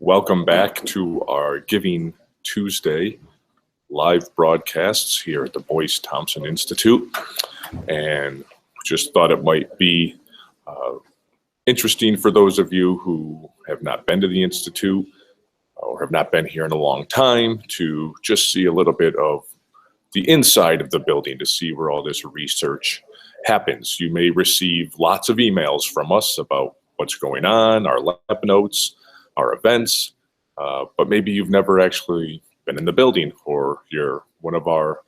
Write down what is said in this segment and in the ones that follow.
Welcome back to our Giving Tuesday live broadcasts here at the Boyce Thompson Institute. And just thought it might be interesting for those of you who have not been to the Institute or have not been here in a long time to just see a little bit of the inside of the building, to see where all this research happens. You may receive lots of emails from us about what's going on, our lab notes, our events, but maybe you've never actually been in the building, or you're one of our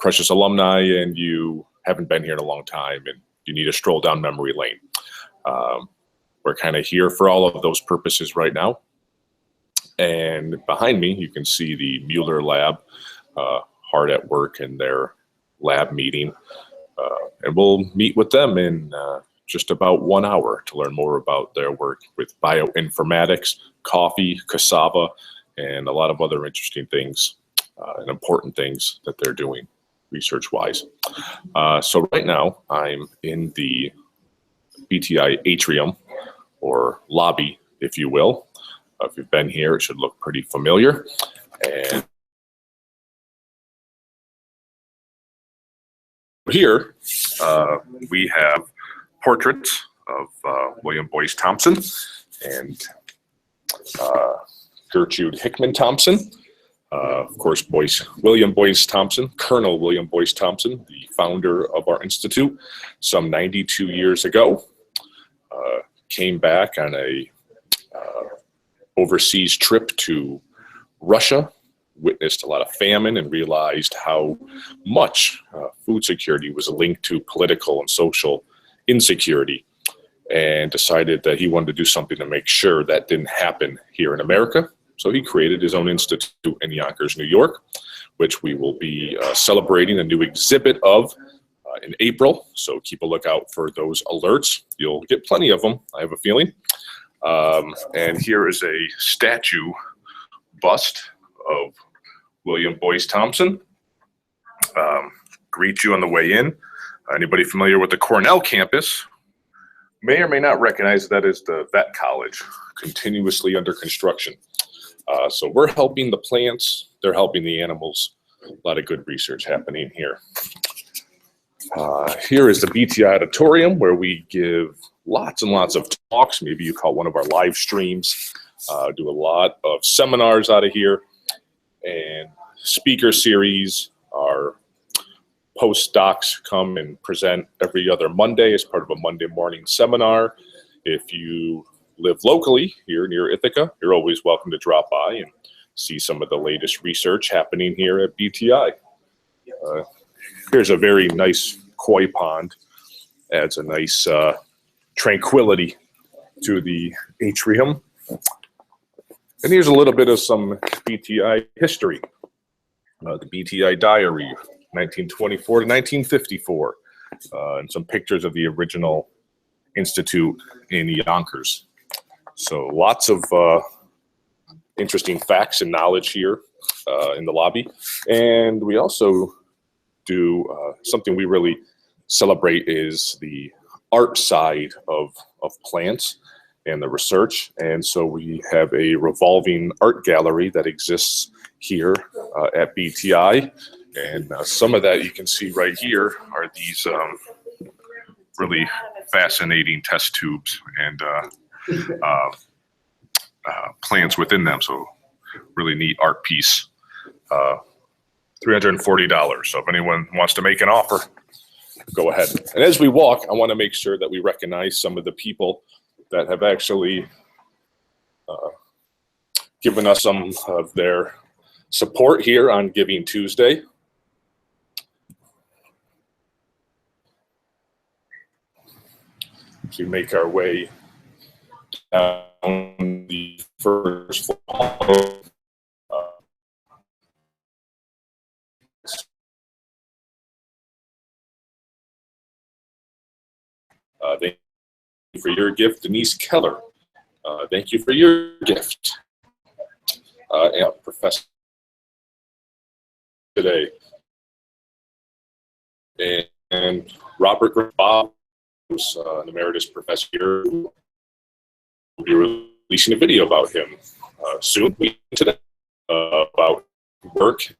precious alumni and you haven't been here in a long time and you need a stroll down memory lane. We're kind of here for all of those purposes right now. And behind me, you can see the Schroeder Lab hard at work in their lab meeting. And we'll meet with them in just about 1 hour to learn more about their work with bioinformatics, coffee, cassava, and a lot of other interesting things and important things that they're doing research-wise. So right now, I'm in the BTI Atrium, or lobby, if you will. If you've been here, it should look pretty familiar. And here, we have portraits of William Boyce Thompson and Gertrude Hickman Thompson. Of course, William Boyce Thompson, Colonel William Boyce Thompson, the founder of our institute, some 92 years ago, came back on a overseas trip to Russia, witnessed a lot of famine, and realized how much food security was linked to political and social insecurity, and decided that he wanted to do something to make sure that didn't happen here in America. So he created his own institute in Yonkers, New York, which we will be celebrating a new exhibit of in April. So keep a lookout for those alerts. You'll get plenty of them, I have a feeling. And here is a statue bust of William Boyce Thompson. Greet you on the way in. Anybody familiar with the Cornell campus may or may not recognize that as the vet college, continuously under construction. So we're helping the plants, they're helping the animals. A lot of good research happening here. Here is the BTI auditorium, where we give lots and lots of talks. Maybe you call one of our live streams. Do a lot of seminars out of here, and speaker series. Our postdocs come and present every other Monday as part of a Monday morning seminar. If you live locally here near Ithaca, you're always welcome to drop by and see some of the latest research happening here at BTI. Here's a very nice koi pond. Adds a nice tranquility to the atrium. And here's a little bit of some BTI history. The BTI diary, 1924 to 1954, and some pictures of the original institute in Yonkers. So lots of interesting facts and knowledge here in the lobby. And we also do something we really celebrate is the art side of plants and the research. And so we have a revolving art gallery that exists here at BTI. And some of that you can see right here are these really fascinating test tubes and plants within them. So really neat art piece. $340. So if anyone wants to make an offer, go ahead. And as we walk, I want to make sure that we recognize some of the people that have actually given us some of their support here on Giving Tuesday. As we make our way down the first floor, thank you for your gift, Denise Keller. Thank you for your gift, Professor today. And Robert Bob, who's an emeritus professor here, will be releasing a video about him soon today about work.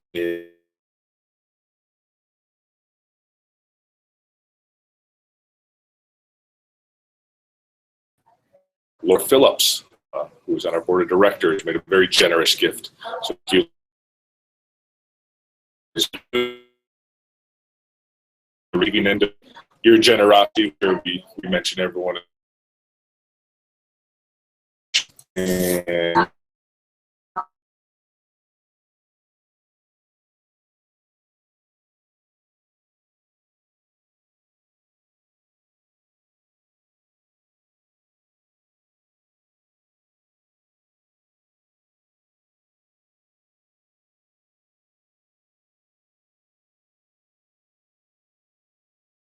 Lord Phillips, who's on our board of directors, made a very generous gift. So thank you. Reading into your generosity, we mentioned everyone. And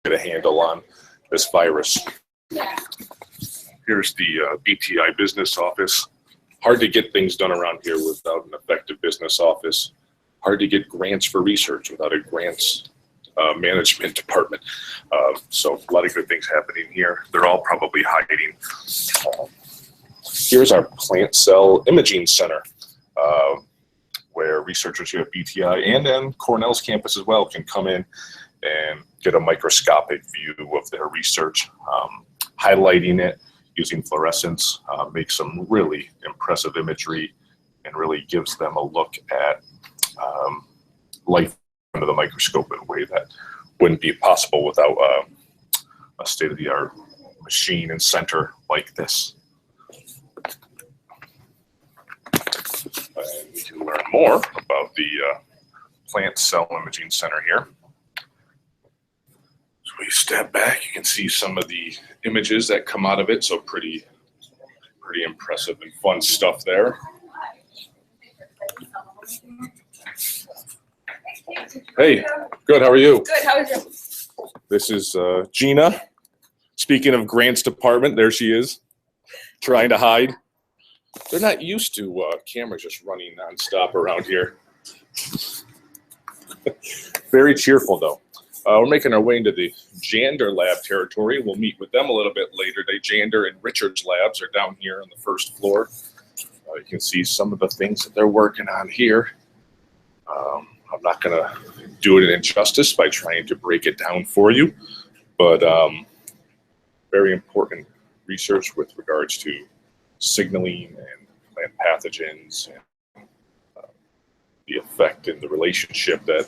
get a handle on this virus. Here's the BTI business office. Hard to get things done around here without an effective business office. Hard to get grants for research without a grants management department. So a lot of good things happening here. They're all probably hiding. Here's our plant cell imaging center, where researchers here at BTI and then Cornell's campus as well can come in and get a microscopic view of their research, highlighting it using fluorescence, makes some really impressive imagery and really gives them a look at life under the microscope in a way that wouldn't be possible without a state-of-the-art machine and center like this. And we can learn more about the plant cell imaging center here. So we step back, you can see some of the images that come out of it. So pretty impressive and fun stuff there. Hey, good, how are you? Good, how are you? This is Gina. Speaking of grants department, there she is, trying to hide. They're not used to cameras just running nonstop around here. Very cheerful though. We're making our way into the Jander Lab territory. We'll meet with them a little bit later today. Jander and Richard's labs are down here on the first floor. You can see some of the things that they're working on here. I'm not going to do it an injustice by trying to break it down for you, but very important research with regards to signaling and plant pathogens and the effect and the relationship that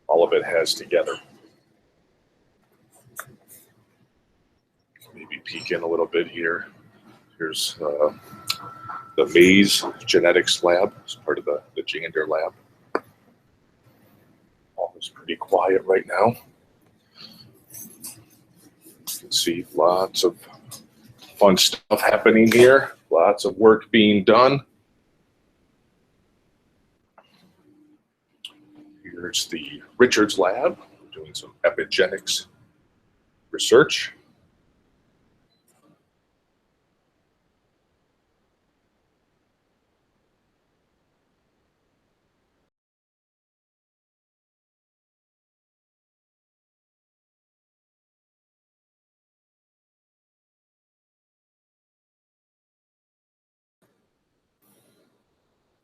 all of it has together. Maybe peek in a little bit here. Here's the Maze Genetics Lab as part of the Jander Lab. All is pretty quiet right now. You can see lots of fun stuff happening here. Lots of work being done. Here's the Richard's Lab, doing some epigenetics research.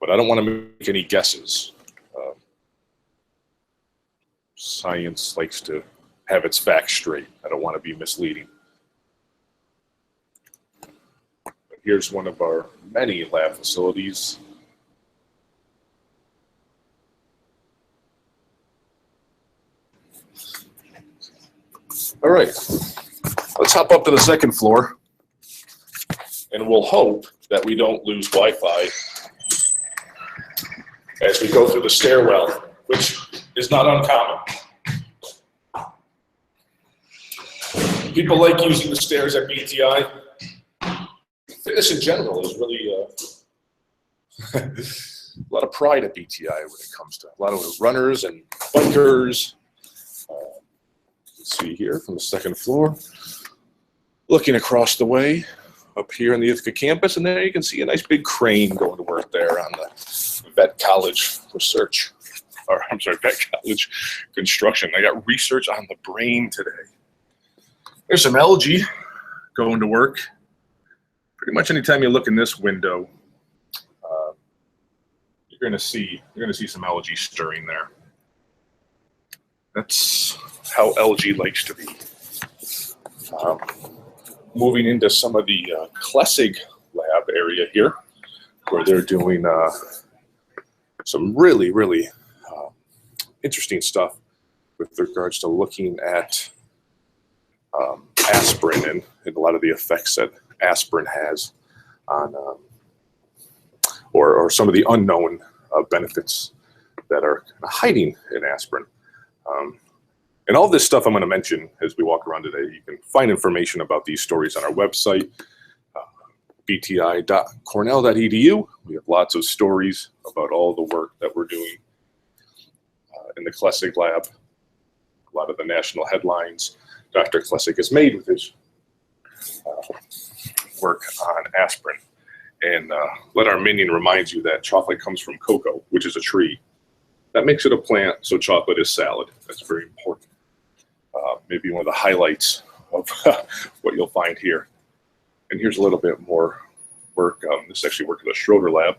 But I don't want to make any guesses. Science likes to have its facts straight. I don't want to be misleading. But here's one of our many lab facilities. All right, let's hop up to the second floor, and we'll hope that we don't lose Wi-Fi as we go through the stairwell, which is not uncommon. People like using the stairs at BTI. Fitness in general is really a lot of pride at BTI when it comes to a lot of runners and bikers. Let's see here from the second floor, looking across the way up here on the Ithaca campus, and there you can see a nice big crane going to work there on the vet college research, or I'm sorry, vet college construction. I got research on the brain today. There's some algae going to work. Pretty much anytime you look in this window, gonna see some algae stirring there. That's how algae likes to be. Moving into some of the Klessig lab area here, where they're doing some really interesting stuff with regards to looking at aspirin and a lot of the effects that aspirin has on, or some of the unknown benefits that are hiding in aspirin. And all this stuff I'm going to mention as we walk around today. You can find information about these stories on our website, bti.cornell.edu. We have lots of stories about all the work that we're doing in the Klessig lab. A lot of the national headlines Dr. Klessig has made with his work on aspirin. And let our minion remind you that chocolate comes from cocoa, which is a tree. That makes it a plant, so chocolate is salad. That's very important. Maybe one of the highlights of what you'll find here. And here's a little bit more work. This is actually work at the Schroeder Lab.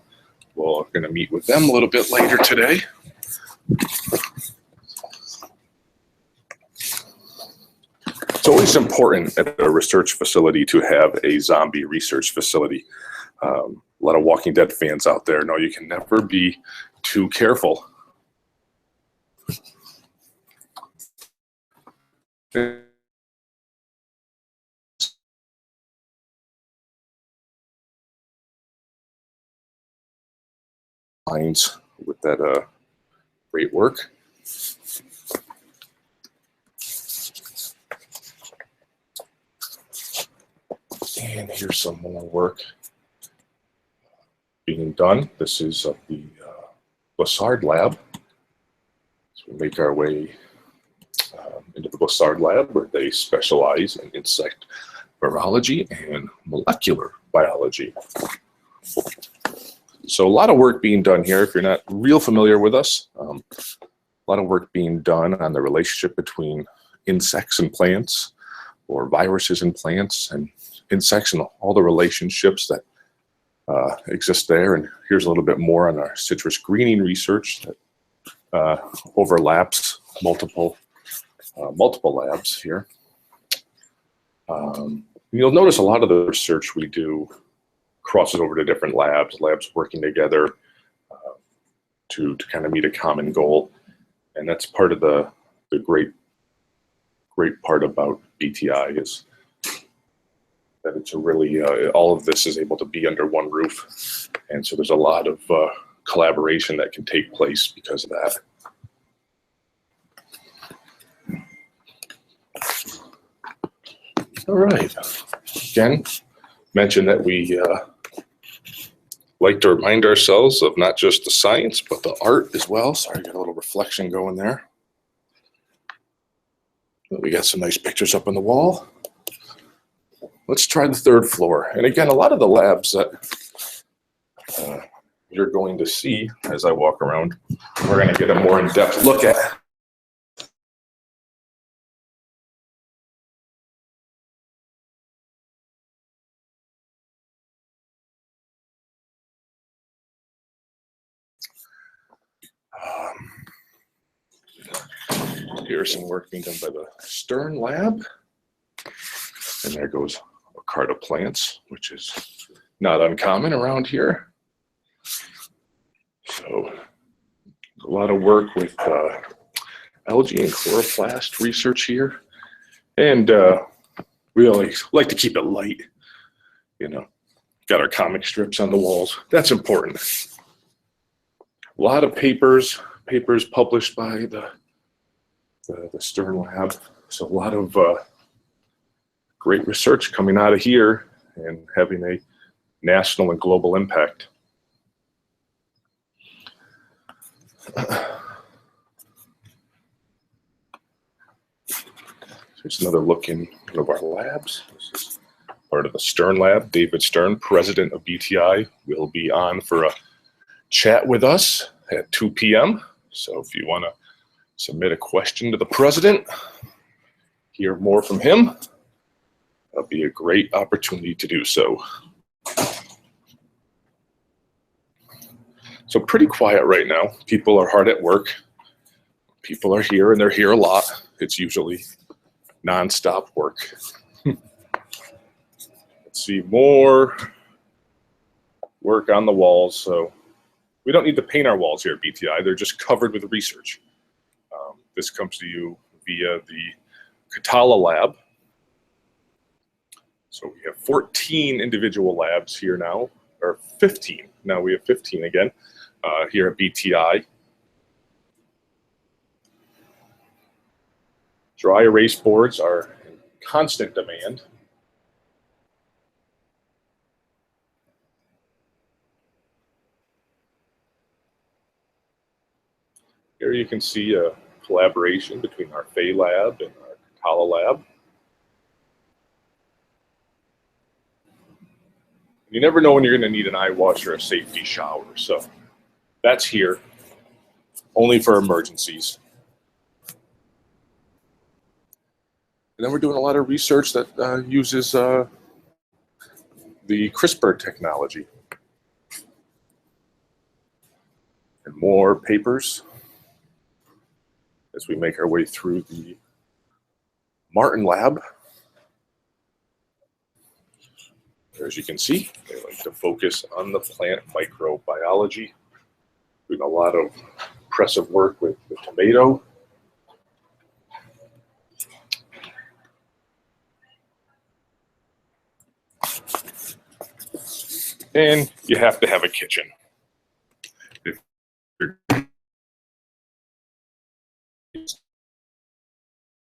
We're going to meet with them a little bit later today. It's always important at a research facility to have a zombie research facility. A lot of Walking Dead fans out there know you can never be too careful. Lines with that great work. And here's some more work being done. This is the Bussard Lab. So we make our way into the Bussard Lab, where they specialize in insect virology and molecular biology. So a lot of work being done here. If you're not real familiar with us, a lot of work being done on the relationship between insects and plants, or viruses and plants and insects, and all the relationships that exist there. And here's a little bit more on our citrus greening research that overlaps multiple labs here. You'll notice a lot of the research we do crosses over to different labs working together to kind of meet a common goal. And that's part of the great part about BTI is that it's a really, all of this is able to be under one roof. And so there's a lot of collaboration that can take place because of that. All right. Again, mention that we like to remind ourselves of not just the science, but the art as well. Sorry, got a little reflection going there. But we got some nice pictures up on the wall. Let's try the third floor. And again, a lot of the labs that you're going to see as I walk around, we're going to get a more in-depth look at. Here's some work being done by the Schroeder Lab. And there goes a cart of plants, which is not uncommon around here. So a lot of work with algae and chloroplast research here. And we always like to keep it light, you know. Got our comic strips on the walls. That's important. A lot of papers published by the Schroeder Lab. So a lot of great research coming out of here and having a national and global impact. Here's another look in one of our labs. This is part of the Schroeder Lab. David Stern, president of BTI, will be on for a chat with us at 2 p.m. So if you want to submit a question to the president, hear more from him, that'll be a great opportunity to do so. So pretty quiet right now. People are hard at work. People are here, and they're here a lot. It's usually nonstop work. Let's see, more work on the walls. So we don't need to paint our walls here at BTI. They're just covered with research. This comes to you via the Schroeder Lab. So we have 14 individual labs here now, or 15. Now we have 15 again here at BTI. Dry erase boards are in constant demand. Here you can see a collaboration between our Fay Lab and our Schroeder Lab. You never know when you're going to need an eye wash or a safety shower, so that's here, only for emergencies. And then we're doing a lot of research that uses the CRISPR technology. And more papers as we make our way through the Martin Lab. As you can see, they like to focus on the plant microbiology. Doing a lot of impressive work with the tomato. And you have to have a kitchen.